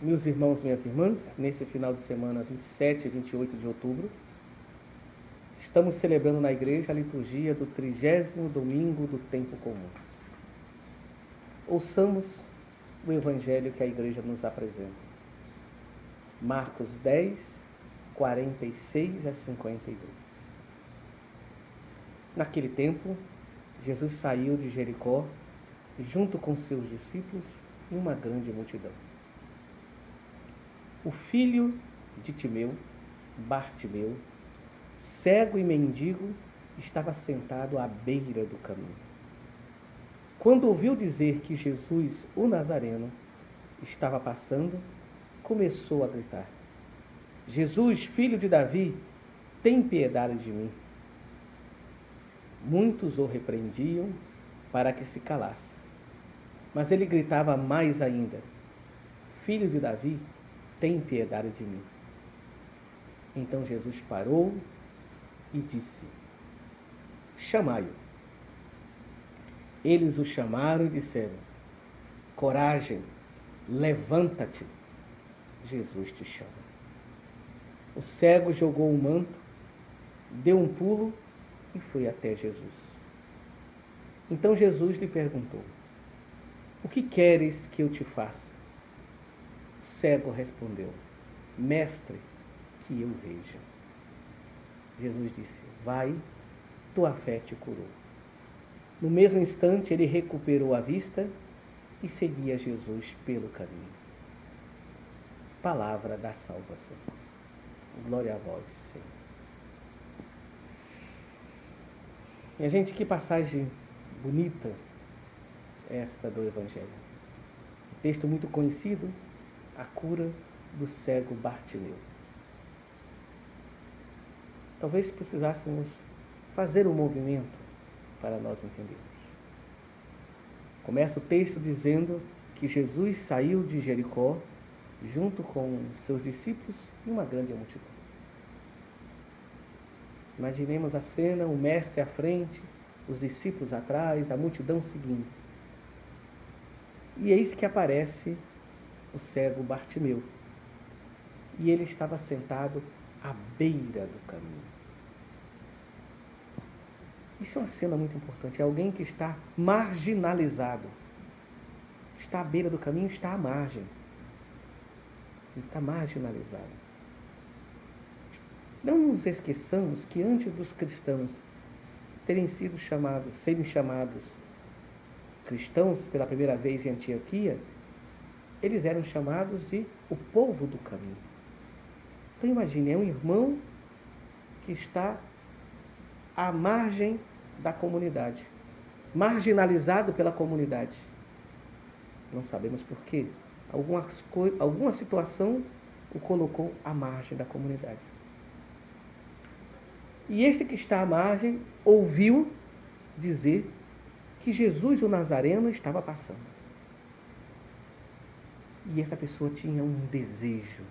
Meus irmãos, minhas irmãs, nesse final de semana 27 e 28 de outubro, estamos celebrando na igreja a liturgia do 30º domingo do tempo comum. Ouçamos o evangelho que a igreja nos apresenta. Marcos 10, 46 a 52. Naquele tempo, Jesus saiu de Jericó, junto com seus discípulos e uma grande multidão. O filho de Timeu, Bartimeu, cego e mendigo, estava sentado à beira do caminho. Quando ouviu dizer que Jesus, o Nazareno, estava passando, começou a gritar: Jesus, filho de Davi, tem piedade de mim. Muitos o repreendiam para que se calasse, mas ele gritava mais ainda: Filho de Davi, tem piedade de mim. Então Jesus parou e disse: Chamai-o. Eles o chamaram e disseram: Coragem, levanta-te, Jesus te chama. O cego jogou o manto, deu um pulo e foi até Jesus. Então Jesus lhe perguntou: O que queres que eu te faça? O cego respondeu: Mestre, que eu veja. Jesus disse: Vai, tua fé te curou. No mesmo instante, ele recuperou a vista e seguia Jesus pelo caminho. Palavra da salvação. Glória a vós, Senhor. Minha gente, que passagem bonita esta do Evangelho. Texto muito conhecido, a cura do cego Bartimeu. Talvez precisássemos fazer um movimento para nós entendermos. Começa o texto dizendo que Jesus saiu de Jericó junto com seus discípulos e uma grande multidão. Imaginemos a cena, o mestre à frente, os discípulos atrás, a multidão seguindo. E eis que aparece o cego Bartimeu. E ele estava sentado à beira do caminho. Isso é uma cena muito importante. É alguém que está marginalizado. Está à beira do caminho, está à margem. Ele está marginalizado. Não nos esqueçamos que antes dos cristãos serem chamados cristãos pela primeira vez em Antioquia, eles eram chamados de o povo do caminho. Então imagine, é um irmão que está à margem da comunidade, marginalizado pela comunidade. Não sabemos por quê. Alguma situação o colocou à margem da comunidade. E este que está à margem ouviu dizer que Jesus, o Nazareno, estava passando. E essa pessoa tinha um desejo,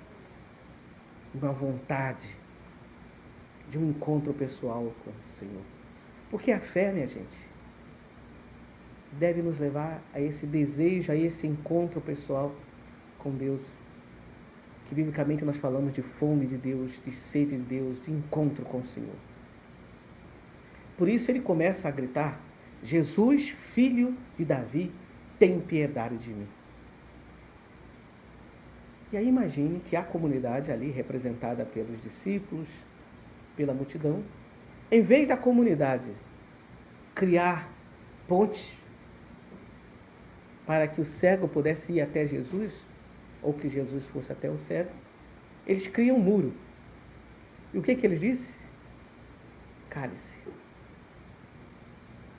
uma vontade de um encontro pessoal com o Senhor. Porque a fé, minha gente, deve nos levar a esse desejo, a esse encontro pessoal com Deus. Que biblicamente nós falamos de fome de Deus, de sede de Deus, de encontro com o Senhor. Por isso ele começa a gritar: Jesus, filho de Davi, tem piedade de mim. E aí imagine que a comunidade ali, representada pelos discípulos, pela multidão, em vez da comunidade criar pontes para que o cego pudesse ir até Jesus, ou que Jesus fosse até o cego, eles criam um muro. E o que eles dizem? Cale-se.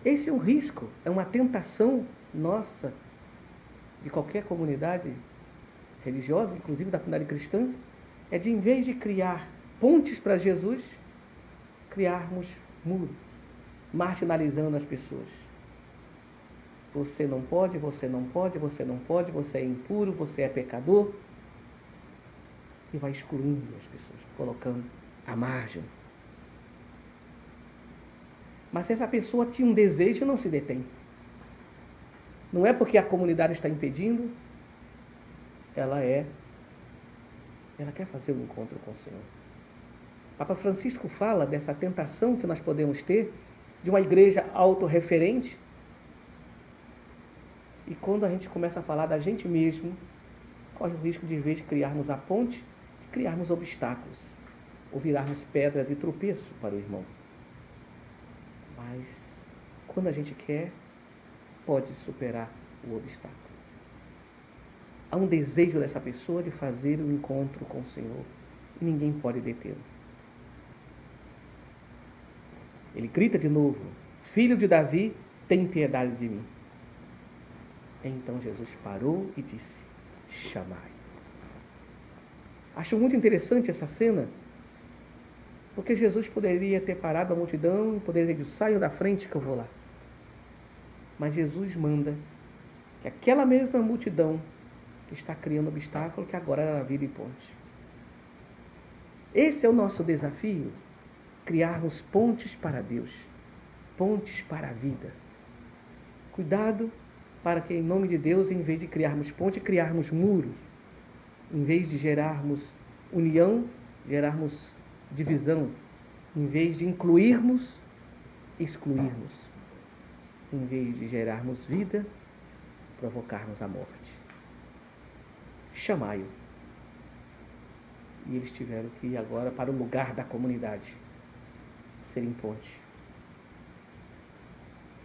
Esse é um risco, é uma tentação nossa, de qualquer comunidade religiosa, inclusive da comunidade cristã, é de, em vez de criar pontes para Jesus, criarmos muros, marginalizando as pessoas. Você não pode, você não pode, você não pode, você é impuro, você é pecador. E vai excluindo as pessoas, colocando à margem. Mas se essa pessoa tinha um desejo, não se detém. Não é porque a comunidade está impedindo, ela é Ela quer fazer um encontro com o Senhor. Papa Francisco fala dessa tentação que nós podemos ter de uma igreja autorreferente. E quando a gente começa a falar da gente mesmo, corre o risco de, em vez de criarmos a ponte, de criarmos obstáculos, ou virarmos pedra de tropeço para o irmão. Mas, quando a gente quer, pode superar o obstáculo. Há um desejo dessa pessoa de fazer um encontro com o Senhor, e ninguém pode detê-lo. Ele grita de novo: Filho de Davi, tem piedade de mim. Então Jesus parou e disse: chamai. Acho muito interessante essa cena, porque Jesus poderia ter parado a multidão e poderia ter dito: saiam da frente que eu vou lá. Mas Jesus manda que aquela mesma multidão que está criando obstáculo, que agora ela vire ponte. Esse é o nosso desafio, criarmos pontes para Deus, pontes para a vida. Cuidado para que, em nome de Deus, em vez de criarmos ponte, criarmos muros. Em vez de gerarmos união, gerarmos divisão. Em vez de incluirmos, excluirmos. Em vez de gerarmos vida, provocarmos a morte. Chamai-o. E eles tiveram que ir agora para o lugar da comunidade, serem ponte.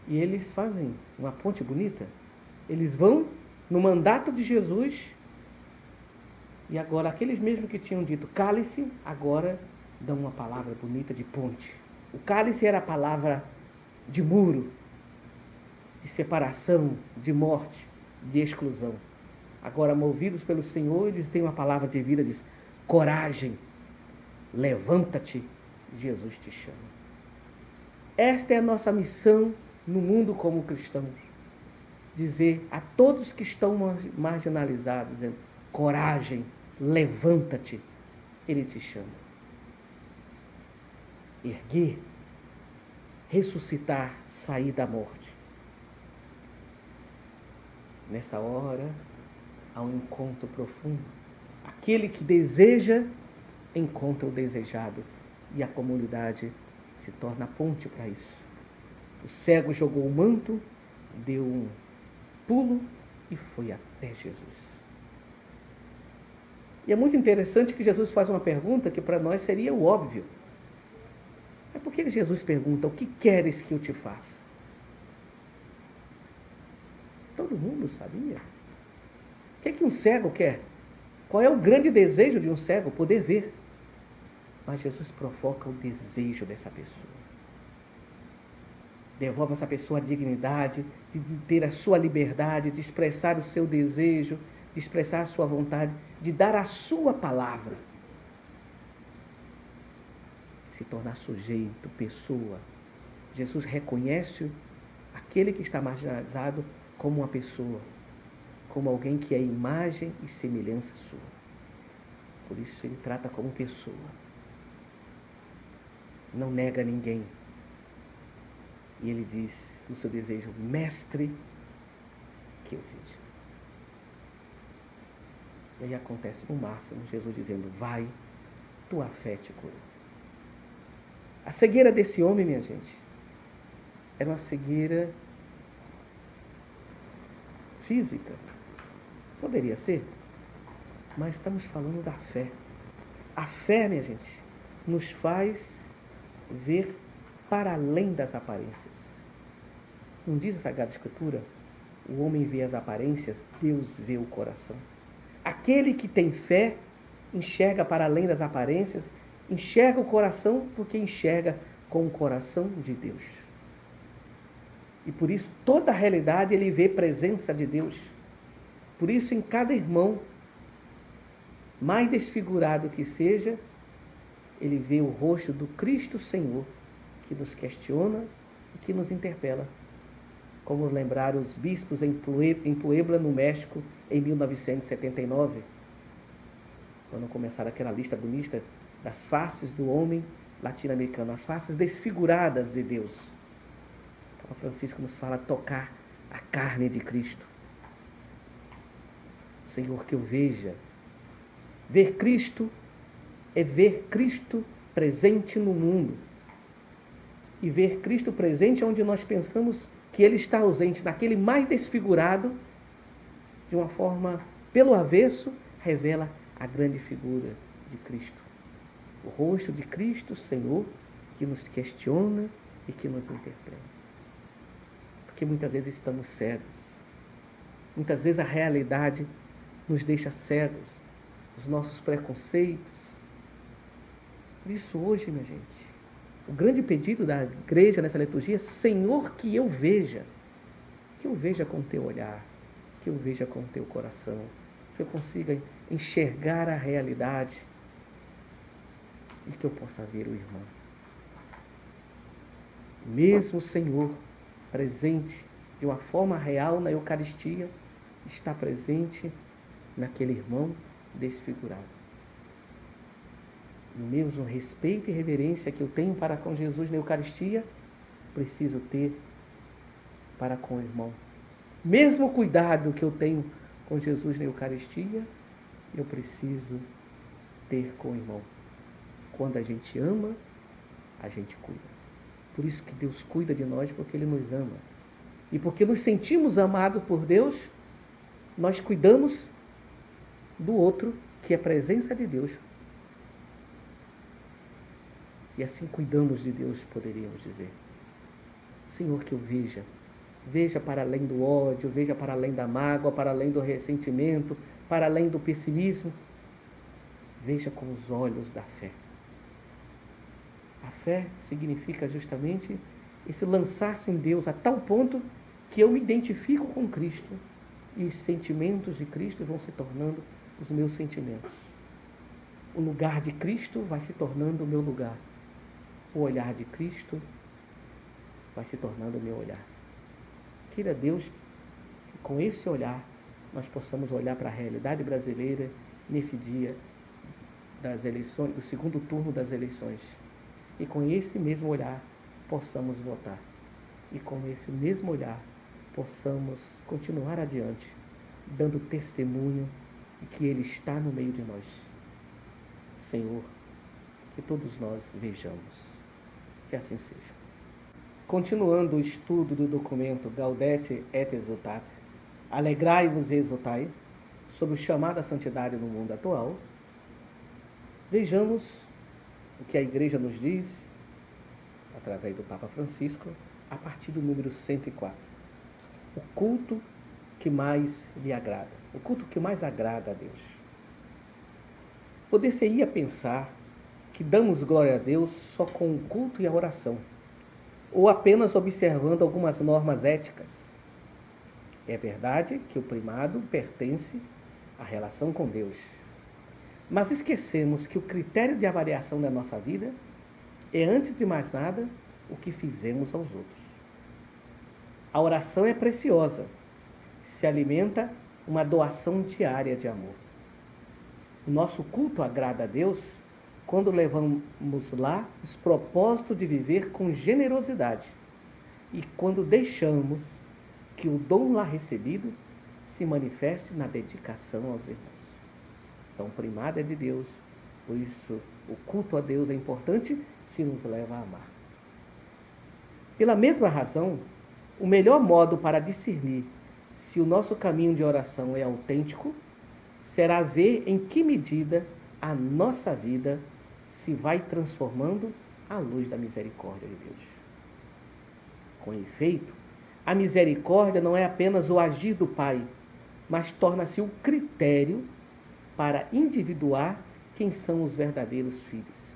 E eles fazem uma ponte bonita. Eles vão no mandato de Jesus, e agora aqueles mesmos que tinham dito cálice, agora dão uma palavra bonita de ponte. O cálice era a palavra de muro, de separação, de morte, de exclusão. Agora, movidos pelo Senhor, eles têm uma palavra de vida, diz: coragem, levanta-te, Jesus te chama. Esta é a nossa missão no mundo como cristãos. Dizer a todos que estão marginalizados, dizendo: coragem, levanta-te, Ele te chama. Erguer, ressuscitar, sair da morte. Nessa hora, há um encontro profundo. Aquele que deseja, encontra o desejado. E a comunidade se torna a ponte para isso. O cego jogou o manto, deu um pulo e foi até Jesus. E é muito interessante que Jesus faz uma pergunta que para nós seria o óbvio. Mas por que Jesus pergunta: o que queres que eu te faça? Todo mundo sabia. O que é que um cego quer? Qual é o grande desejo de um cego? Poder ver. Mas Jesus provoca o desejo dessa pessoa. Devolve a essa pessoa a dignidade de ter a sua liberdade, de expressar o seu desejo, de expressar a sua vontade, de dar a sua palavra. Se tornar sujeito, pessoa. Jesus reconhece aquele que está marginalizado como uma pessoa, como alguém que é imagem e semelhança sua. Por isso ele trata como pessoa. Não nega ninguém. E ele diz do seu desejo: mestre, que eu veja. E aí acontece no máximo Jesus dizendo: vai, tua fé te curou. A cegueira desse homem, minha gente, era uma cegueira física. Poderia ser, mas estamos falando da fé. A fé, minha gente, nos faz ver para além das aparências. Não diz a Sagrada Escritura: o homem vê as aparências, Deus vê o coração. Aquele que tem fé enxerga para além das aparências, enxerga o coração, porque enxerga com o coração de Deus. E por isso, toda a realidade ele vê presença de Deus. Por isso, em cada irmão, mais desfigurado que seja, ele vê o rosto do Cristo Senhor, que nos questiona e que nos interpela. Como lembraram os bispos em Puebla, no México, em 1979, quando começaram aquela lista bonita das faces do homem latino-americano, as faces desfiguradas de Deus. Papa Francisco nos fala: tocar a carne de Cristo. Senhor, que eu veja Ver Cristo é ver Cristo presente no mundo. E ver Cristo presente é onde nós pensamos que Ele está ausente, naquele mais desfigurado, de uma forma, pelo avesso, revela a grande figura de Cristo. O rosto de Cristo, Senhor, que nos questiona e que nos interpreta. Porque muitas vezes estamos cegos. Muitas vezes a realidade nos deixa cegos, os nossos preconceitos. Por isso hoje, minha gente, o grande pedido da igreja nessa liturgia é: Senhor, que eu veja com o teu olhar, que eu veja com o teu coração, que eu consiga enxergar a realidade e que eu possa ver o irmão. Mesmo o Senhor presente de uma forma real na Eucaristia, está presente naquele irmão desfigurado. O mesmo respeito e reverência que eu tenho para com Jesus na Eucaristia, preciso ter para com o irmão. Mesmo cuidado que eu tenho com Jesus na Eucaristia, eu preciso ter com o irmão. Quando a gente ama, a gente cuida. Por isso que Deus cuida de nós, porque Ele nos ama. E porque nos sentimos amados por Deus, nós cuidamos do outro, que é a presença de Deus. E assim cuidamos de Deus, poderíamos dizer. Senhor, que eu veja para além do ódio, veja para além da mágoa, para além do ressentimento, para além do pessimismo. Veja com os olhos da fé. A fé significa justamente esse lançar-se em Deus a tal ponto que eu me identifico com Cristo e os sentimentos de Cristo vão se tornando os meus sentimentos. O lugar de Cristo vai se tornando o meu lugar. O olhar de Cristo vai se tornando o meu olhar. Queira Deus que com esse olhar nós possamos olhar para a realidade brasileira nesse dia das eleições, do segundo turno das eleições. E com esse mesmo olhar possamos votar. E com esse mesmo olhar possamos continuar adiante, dando testemunho de que Ele está no meio de nós. Senhor, que todos nós vejamos. Que assim seja. Continuando o estudo do documento Gaudete et Exsultate, Alegrai-vos e exultai, sobre o chamado à santidade no mundo atual, vejamos o que a Igreja nos diz, através do Papa Francisco, a partir do número 104. O culto que mais lhe agrada. O culto que mais agrada a Deus. Poder-se-ia pensar que damos glória a Deus só com o culto e a oração, ou apenas observando algumas normas éticas. É verdade que o primado pertence à relação com Deus. Mas esquecemos que o critério de avaliação da nossa vida é, antes de mais nada, o que fizemos aos outros. A oração é preciosa, se alimenta uma doação diária de amor. O nosso culto agrada a Deus quando levamos lá os propósitos de viver com generosidade e quando deixamos que o dom lá recebido se manifeste na dedicação aos irmãos. Então, o primado é de Deus, por isso o culto a Deus é importante se nos leva a amar. Pela mesma razão, o melhor modo para discernir se o nosso caminho de oração é autêntico será ver em que medida a nossa vida se vai transformando à luz da misericórdia de Deus. Com efeito, a misericórdia não é apenas o agir do Pai, mas torna-se o critério para individuar quem são os verdadeiros filhos.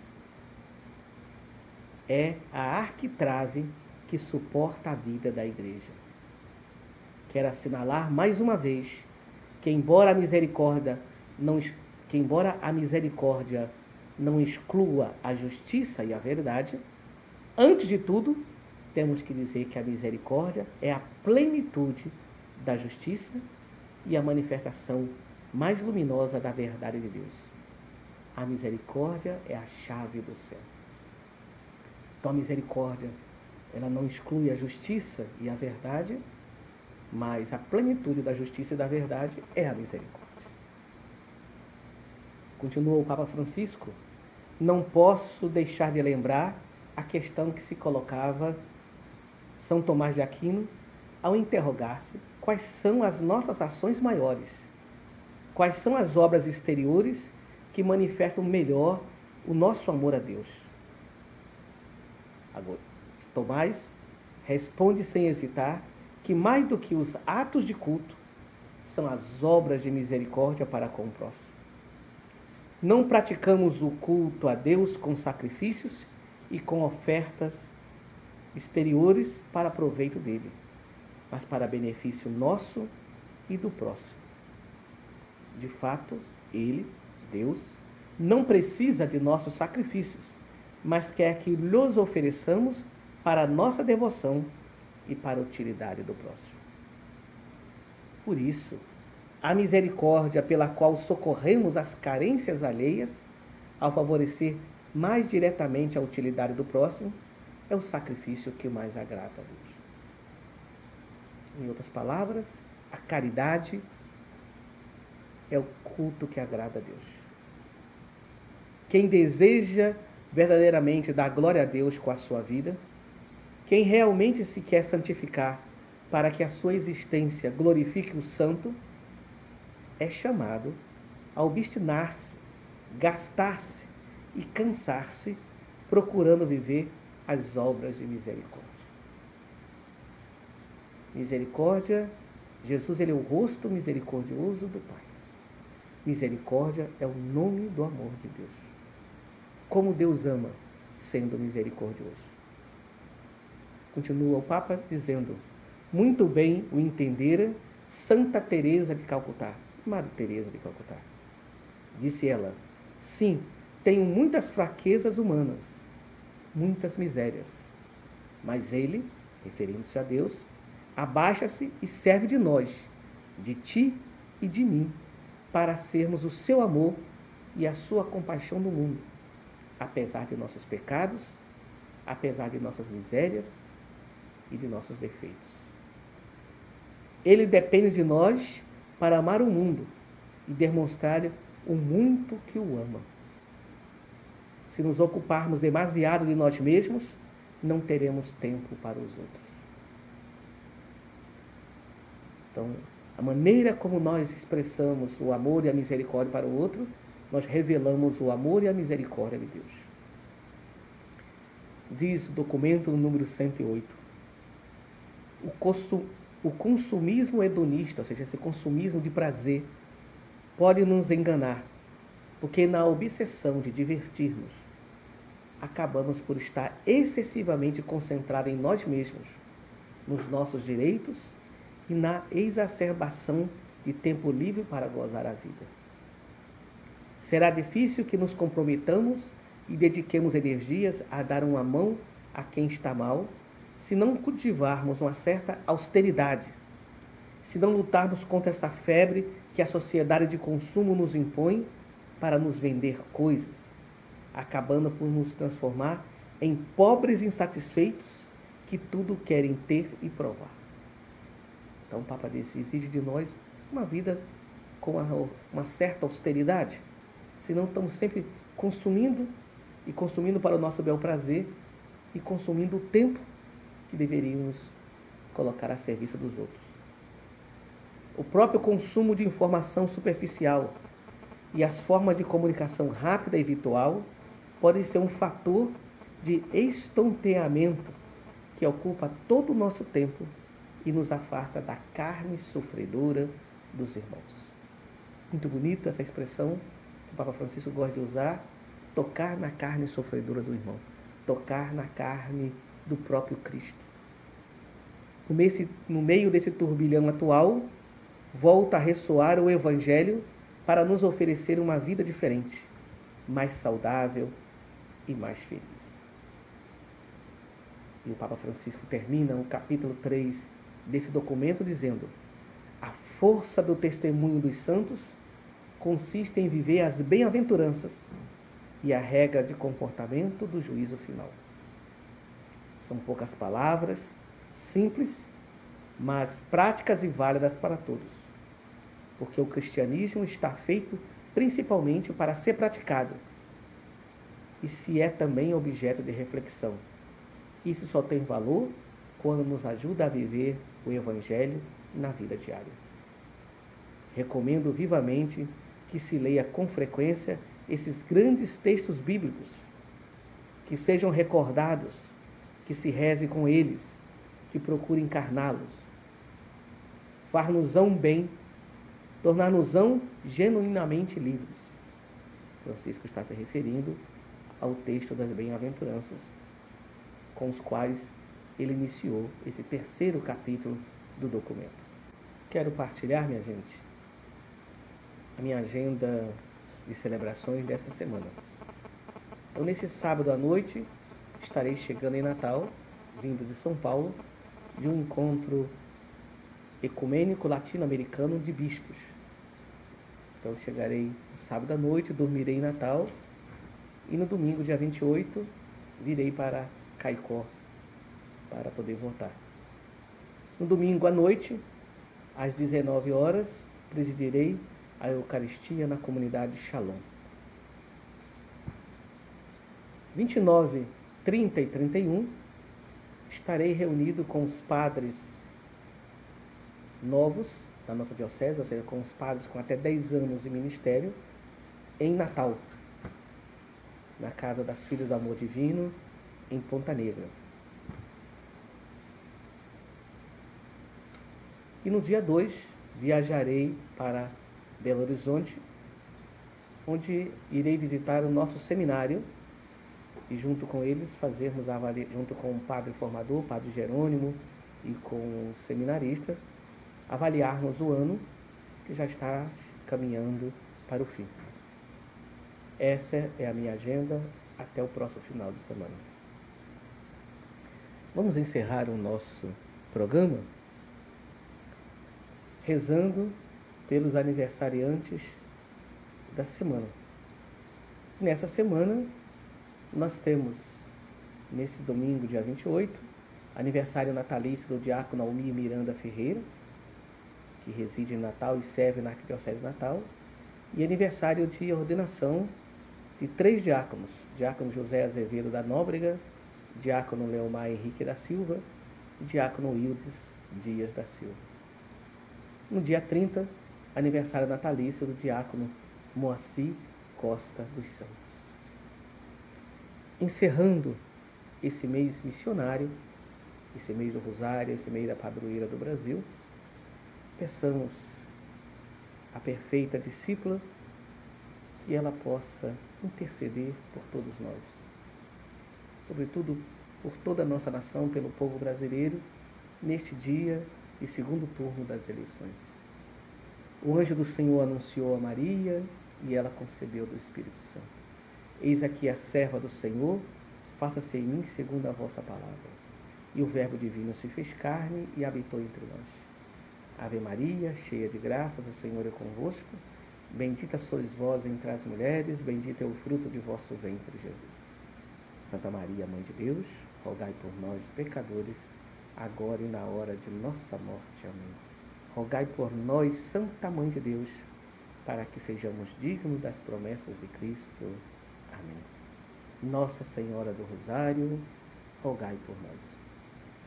É a arquitrave que suporta a vida da Igreja. Quero assinalar mais uma vez que embora a misericórdia não exclua a justiça e a verdade, antes de tudo, temos que dizer que a misericórdia é a plenitude da justiça e a manifestação mais luminosa da verdade de Deus. A misericórdia é a chave do céu. Então a misericórdia, ela não exclui a justiça e a verdade, mas a plenitude da justiça e da verdade é a misericórdia. Continua o Papa Francisco, não posso deixar de lembrar a questão que se colocava São Tomás de Aquino ao interrogar-se quais são as nossas ações maiores, quais são as obras exteriores que manifestam melhor o nosso amor a Deus. Agora, Tomás responde sem hesitar que mais do que os atos de culto são as obras de misericórdia para com o próximo. Não praticamos o culto a Deus com sacrifícios e com ofertas exteriores para proveito dele, mas para benefício nosso e do próximo. De fato, ele, Deus, não precisa de nossos sacrifícios, mas quer que lhes ofereçamos para a nossa devoção e para a utilidade do próximo. Por isso, a misericórdia pela qual socorremos as carências alheias, ao favorecer mais diretamente a utilidade do próximo, é o sacrifício que mais agrada a Deus. Em outras palavras, a caridade é o culto que agrada a Deus. Quem deseja verdadeiramente dar glória a Deus com a sua vida, quem realmente se quer santificar para que a sua existência glorifique o santo, é chamado a obstinar-se, gastar-se e cansar-se procurando viver as obras de misericórdia. Misericórdia, Jesus ele é o rosto misericordioso do Pai. Misericórdia é o nome do amor de Deus. Como Deus ama, sendo misericordioso. Continua o Papa dizendo, muito bem o entendera Santa Teresa de Calcutá. Madre Teresa de Calcutá. Disse ela, sim, tenho muitas fraquezas humanas, muitas misérias, mas ele, referindo-se a Deus, abaixa-se e serve de nós, de ti e de mim, para sermos o seu amor e a sua compaixão no mundo, apesar de nossos pecados, apesar de nossas misérias e de nossos defeitos. Ele depende de nós para amar o mundo e demonstrar o muito que o ama. Se nos ocuparmos demasiado de nós mesmos, não teremos tempo para os outros. Então, a maneira como nós expressamos o amor e a misericórdia para o outro, nós revelamos o amor e a misericórdia de Deus. Diz o documento no número 108. O consumismo hedonista, ou seja, esse consumismo de prazer, pode nos enganar, porque na obsessão de divertir-nos, acabamos por estar excessivamente concentrados em nós mesmos, nos nossos direitos e na exacerbação de tempo livre para gozar a vida. Será difícil que nos comprometamos e dediquemos energias a dar uma mão a quem está mal, se não cultivarmos uma certa austeridade, se não lutarmos contra esta febre que a sociedade de consumo nos impõe para nos vender coisas, acabando por nos transformar em pobres insatisfeitos que tudo querem ter e provar. Então o Papa disse, exige de nós uma vida com uma certa austeridade, senão estamos sempre consumindo e consumindo para o nosso bel prazer e consumindo o tempo que deveríamos colocar a serviço dos outros. O próprio consumo de informação superficial e as formas de comunicação rápida e virtual podem ser um fator de estonteamento que ocupa todo o nosso tempo e nos afasta da carne sofredora dos irmãos. Muito bonita essa expressão que o Papa Francisco gosta de usar, tocar na carne sofredora do irmão, tocar na carne do próprio Cristo. No meio desse turbilhão atual, volta a ressoar o Evangelho para nos oferecer uma vida diferente, mais saudável e mais feliz. E o Papa Francisco termina o capítulo 3 desse documento dizendo: a força do testemunho dos santos consiste em viver as bem-aventuranças e a regra de comportamento do juízo final. São poucas palavras, simples, mas práticas e válidas para todos, porque o cristianismo está feito principalmente para ser praticado, e se é também objeto de reflexão. Isso só tem valor quando nos ajuda a viver o Evangelho na vida diária. Recomendo vivamente que se leia com frequência esses grandes textos bíblicos, que sejam recordados, que se reze com eles, que procure encarná-los, far-nos-ão bem, tornar-nos-ão genuinamente livres. Francisco está se referindo ao texto das bem-aventuranças, com os quais ele iniciou esse terceiro capítulo do documento. Quero partilhar, minha gente, a minha agenda de celebrações dessa semana. Então, nesse sábado à noite, estarei chegando em Natal, vindo de São Paulo, de um encontro ecumênico latino-americano de bispos. Então, chegarei no sábado à noite, dormirei em Natal, e no domingo, dia 28, virei para Caicó, para poder voltar. No domingo à noite, às 19 horas, presidirei a Eucaristia na comunidade Shalom. 29, 30 e 31, estarei reunido com os padres novos da nossa diocese, ou seja, com os padres com até 10 anos de ministério, em Natal, na Casa das Filhas do Amor Divino, em Ponta Negra. E no dia 2, viajarei para Belo Horizonte, onde irei visitar o nosso seminário e junto com eles fazermos, junto com o padre formador, o padre Jerônimo, e com o seminarista, avaliarmos o ano que já está caminhando para o fim. Essa é a minha agenda até o próximo final de semana. Vamos encerrar o nosso programa rezando pelos aniversariantes da semana. Nessa semana, nós temos, nesse domingo, dia 28, aniversário natalício do diácono Almir Miranda Ferreira, que reside em Natal e serve na Arquidiocese de Natal, e aniversário de ordenação de 3 diáconos: diácono José Azevedo da Nóbrega, diácono Leomar Henrique da Silva e diácono Wildes Dias da Silva. No dia 30, aniversário natalício do diácono Moacir Costa dos Santos. Encerrando esse mês missionário, esse mês do Rosário, esse mês da Padroeira do Brasil, peçamos à perfeita discípula que ela possa interceder por todos nós, sobretudo por toda a nossa nação, pelo povo brasileiro, neste dia e segundo turno das eleições. O anjo do Senhor anunciou a Maria e ela concebeu do Espírito Santo. Eis aqui a serva do Senhor, faça-se em mim segundo a vossa palavra. E o Verbo divino se fez carne e habitou entre nós. Ave Maria, cheia de graças, o Senhor é convosco. Bendita sois vós entre as mulheres, bendito é o fruto de vosso ventre, Jesus. Santa Maria, Mãe de Deus, rogai por nós, pecadores, agora e na hora de nossa morte. Amém. Rogai por nós, Santa Mãe de Deus, para que sejamos dignos das promessas de Cristo. Amém. Nossa Senhora do Rosário, rogai por nós.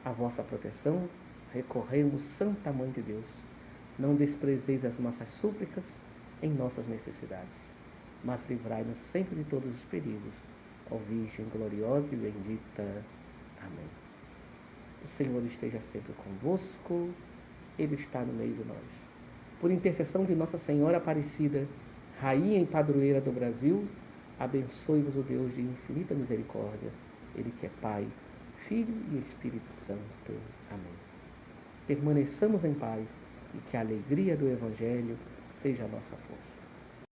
A vossa proteção recorremos, Santa Mãe de Deus. Não desprezeis as nossas súplicas em nossas necessidades, mas livrai-nos sempre de todos os perigos. Ó Virgem gloriosa e bendita. Amém. O Senhor esteja sempre convosco, Ele está no meio de nós. Por intercessão de Nossa Senhora Aparecida, Rainha e Padroeira do Brasil, abençoe-vos o Deus de infinita misericórdia, Ele que é Pai, Filho e Espírito Santo. Amém. Permaneçamos em paz e que a alegria do Evangelho seja a nossa força.